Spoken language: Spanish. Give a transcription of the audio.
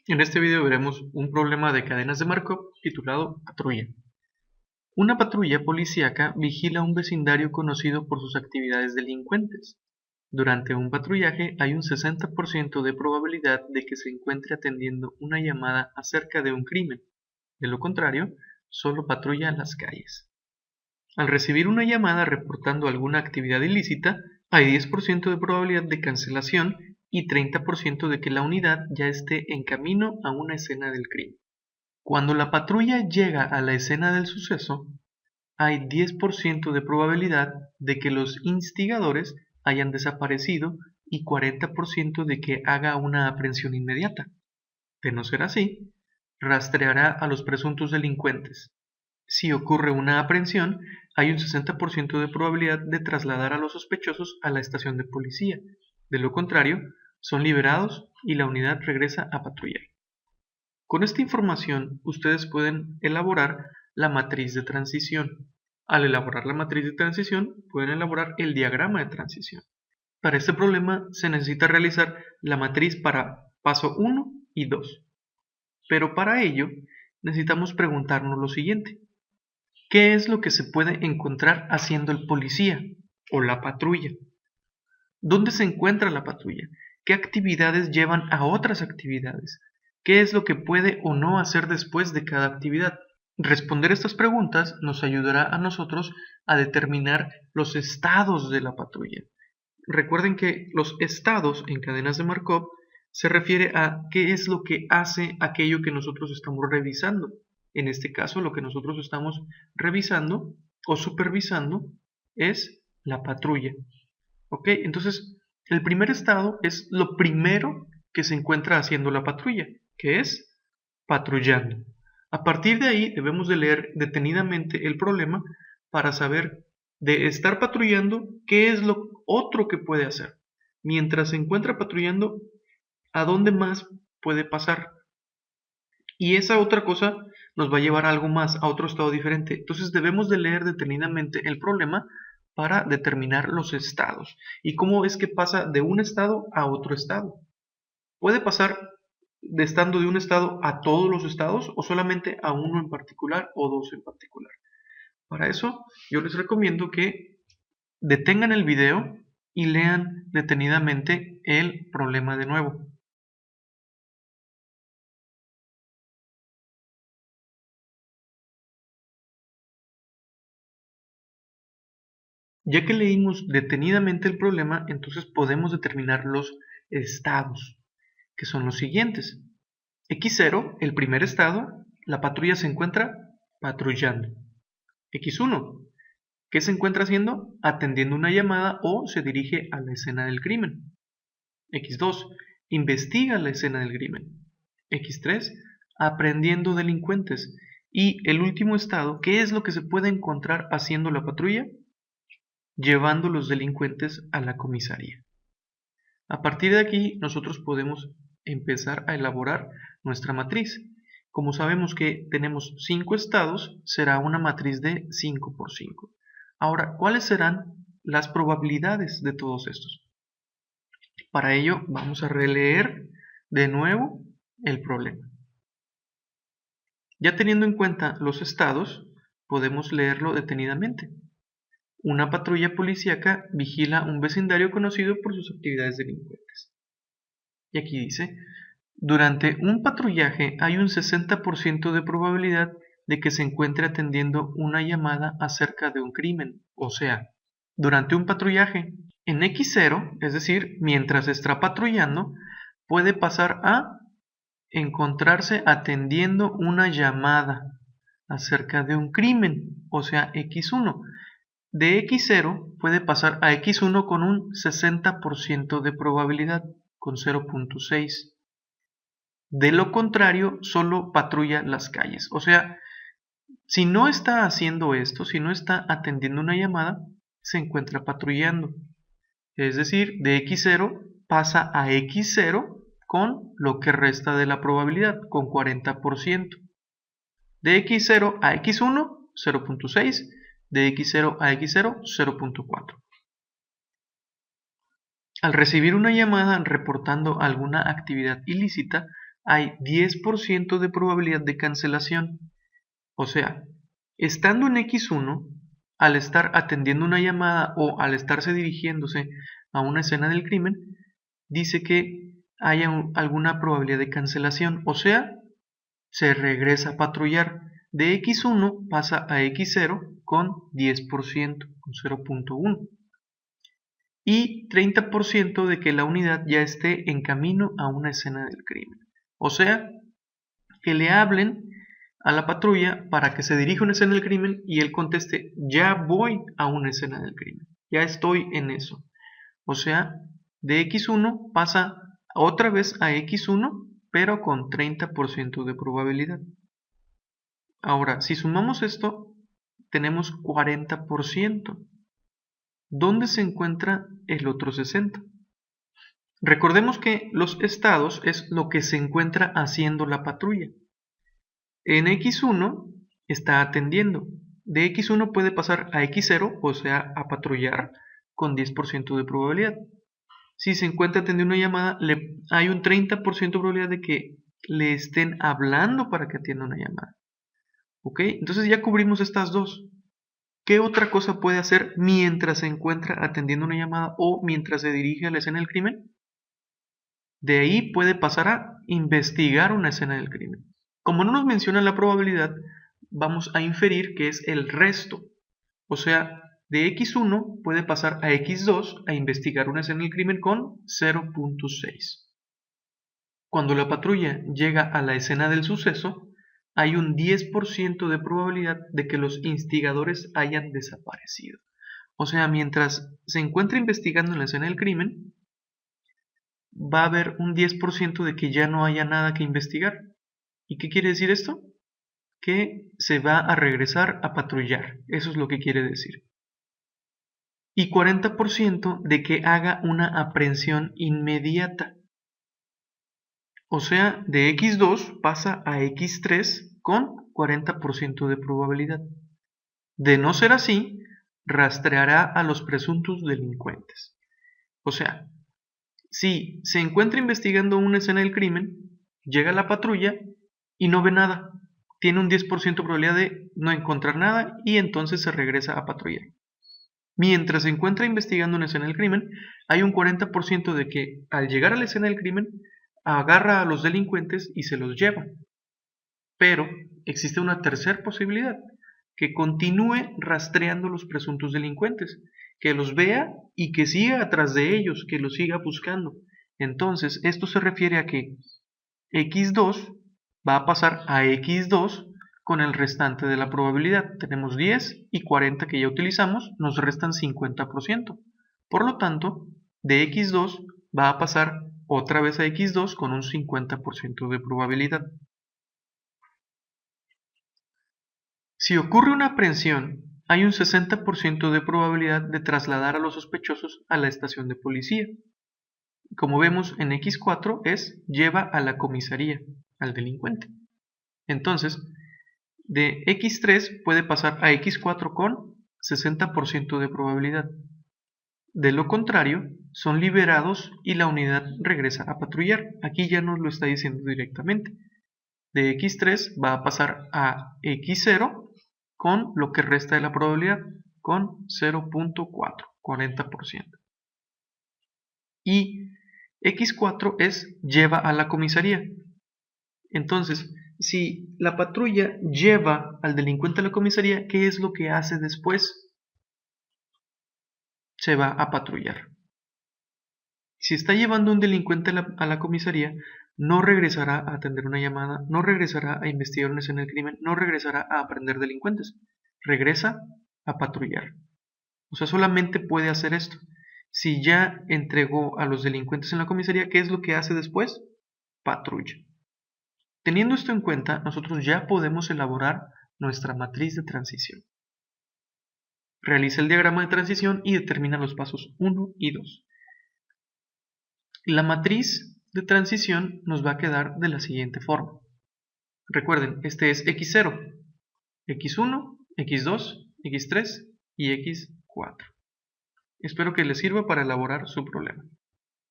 En este video veremos un problema de cadenas de Markov titulado patrulla. Una patrulla policíaca vigila un vecindario conocido por sus actividades delincuentes. Durante un patrullaje hay un 60% de probabilidad de que se encuentre atendiendo una llamada acerca de un crimen. De lo contrario, solo patrulla las calles. Al recibir una llamada reportando alguna actividad ilícita, hay 10% de probabilidad de cancelación y 30% de que la unidad ya esté en camino a una escena del crimen. Cuando la patrulla llega a la escena del suceso, hay 10% de probabilidad de que los instigadores hayan desaparecido y 40% de que haga una aprehensión inmediata. De no ser así, rastreará a los presuntos delincuentes. Si ocurre una aprehensión, hay un 60% de probabilidad de trasladar a los sospechosos a la estación de policía. De lo contrario, son liberados y la unidad regresa a patrullar. Con esta información, ustedes pueden elaborar la matriz de transición. Al elaborar la matriz de transición, pueden elaborar el diagrama de transición. Para este problema se necesita realizar la matriz para paso 1 y 2. Pero para ello, necesitamos preguntarnos lo siguiente. ¿Qué es lo que se puede encontrar haciendo el policía o la patrulla? ¿Dónde se encuentra la patrulla? ¿Qué actividades llevan a otras actividades? ¿Qué es lo que puede o no hacer después de cada actividad? Responder estas preguntas nos ayudará a nosotros a determinar los estados de la patrulla. Recuerden que los estados en cadenas de Markov se refiere a qué es lo que hace aquello que nosotros estamos revisando. En este caso, lo que nosotros estamos revisando o supervisando es la patrulla. ¿Ok? Entonces, el primer estado es lo primero que se encuentra haciendo la patrulla, que es patrullando. A partir de ahí debemos de leer detenidamente el problema para saber de estar patrullando qué es lo otro que puede hacer. Mientras se encuentra patrullando, ¿a dónde más puede pasar? Y esa otra cosa nos va a llevar a algo más, a otro estado diferente. Entonces debemos de leer detenidamente el problema para determinar los estados. ¿Y cómo es que pasa de un estado a otro estado? Puede pasar estando de un estado a todos los estados o solamente a uno en particular o dos en particular. Para eso yo les recomiendo que detengan el video y lean detenidamente el problema de nuevo. Ya que leímos detenidamente el problema, entonces podemos determinar los estados, que son los siguientes. X0, el primer estado, la patrulla se encuentra patrullando. X1, ¿qué se encuentra haciendo? Atendiendo una llamada o se dirige a la escena del crimen. X2, investiga la escena del crimen. X3, aprehendiendo delincuentes. Y el último estado, ¿qué es lo que se puede encontrar haciendo la patrulla? Llevando los delincuentes a la comisaría. A partir de aquí nosotros podemos empezar a elaborar nuestra matriz. Como sabemos que tenemos 5 estados, será una matriz de 5 por 5. Ahora, ¿cuáles serán las probabilidades de todos estos? Para ello vamos a releer de nuevo el problema. Ya teniendo en cuenta los estados, podemos leerlo detenidamente. Una patrulla policíaca vigila un vecindario conocido por sus actividades delincuentes. Y aquí dice, durante un patrullaje hay un 60% de probabilidad de que se encuentre atendiendo una llamada acerca de un crimen. O sea, durante un patrullaje, en X0, es decir, mientras está patrullando, puede pasar a encontrarse atendiendo una llamada acerca de un crimen, o sea, X1. De X0 puede pasar a X1 con un 60% de probabilidad, con 0.6. De lo contrario, solo patrulla las calles. O sea, si no está haciendo esto, si no está atendiendo una llamada, se encuentra patrullando. Es decir, de X0 pasa a X0 con lo que resta de la probabilidad, con 40%. De X0 a X1, 0.6. De X0 a X0, 0.4. Al recibir una llamada reportando alguna actividad ilícita, hay 10% de probabilidad de cancelación. O sea, estando en X1, al estar atendiendo una llamada o al estarse dirigiéndose a una escena del crimen, dice que hay alguna probabilidad de cancelación, o sea, se regresa a patrullar. De X1 pasa a X0 con 10%, con 0.1. Y 30% de que la unidad ya esté en camino a una escena del crimen. O sea, que le hablen a la patrulla para que se dirija a una escena del crimen y él conteste, ya voy a una escena del crimen, ya estoy en eso. O sea, de X1 pasa otra vez a X1, pero con 30% de probabilidad. Ahora, si sumamos esto, tenemos 40%. ¿Dónde se encuentra el otro 60%? Recordemos que los estados es lo que se encuentra haciendo la patrulla. En X1 está atendiendo. De X1 puede pasar a X0, o sea, a patrullar, con 10% de probabilidad. Si se encuentra atendiendo una llamada, hay un 30% de probabilidad de que le estén hablando para que atienda una llamada. ¿Ok? Entonces ya cubrimos estas dos. ¿Qué otra cosa puede hacer mientras se encuentra atendiendo una llamada o mientras se dirige a la escena del crimen? De ahí puede pasar a investigar una escena del crimen. Como no nos menciona la probabilidad, vamos a inferir que es el resto. O sea, de X1 puede pasar a X2 a investigar una escena del crimen con 0.6. Cuando la patrulla llega a la escena del suceso, hay un 10% de probabilidad de que los instigadores hayan desaparecido. O sea, mientras se encuentra investigando en la escena del crimen, va a haber un 10% de que ya no haya nada que investigar. ¿Y qué quiere decir esto? Que se va a regresar a patrullar. Eso es lo que quiere decir. Y 40% de que haga una aprehensión inmediata. O sea, de X2 pasa a X3 con 40% de probabilidad. De no ser así, rastreará a los presuntos delincuentes. O sea, si se encuentra investigando una escena del crimen, llega la patrulla y no ve nada. Tiene un 10% de probabilidad de no encontrar nada y entonces se regresa a patrullar. Mientras se encuentra investigando una escena del crimen, hay un 40% de que al llegar a la escena del crimen, agarra a los delincuentes y se los lleva. Pero existe una tercera posibilidad, que continúe rastreando los presuntos delincuentes, que los vea y que siga atrás de ellos, que los siga buscando. Entonces, esto se refiere a que X2 va a pasar a X2 con el restante de la probabilidad. Tenemos 10 y 40 que ya utilizamos, nos restan 50%. Por lo tanto, de X2 va a pasar otra vez a X2 con un 50% de probabilidad. Si ocurre una aprehensión, hay un 60% de probabilidad de trasladar a los sospechosos a la estación de policía. Como vemos en X4 es lleva a la comisaría al delincuente. Entonces, de X3 puede pasar a X4 con 60% de probabilidad. De lo contrario, son liberados y la unidad regresa a patrullar. Aquí ya nos lo está diciendo directamente. De X3 va a pasar a X0 con lo que resta de la probabilidad, con 0.4, 40%. Y X4 es lleva a la comisaría. Entonces, si la patrulla lleva al delincuente a la comisaría, ¿qué es lo que hace después? Se va a patrullar. Si está llevando un delincuente a la comisaría, no regresará a atender una llamada, no regresará a investigar una escena del crimen, no regresará a aprender delincuentes. Regresa a patrullar. O sea, solamente puede hacer esto. Si ya entregó a los delincuentes en la comisaría, ¿qué es lo que hace después? Patrulla. Teniendo esto en cuenta, nosotros ya podemos elaborar nuestra matriz de transición. Realiza el diagrama de transición y determina los pasos 1 y 2. La matriz de transición nos va a quedar de la siguiente forma. Recuerden, este es X0, X1, X2, X3 y X4. Espero que les sirva para elaborar su problema.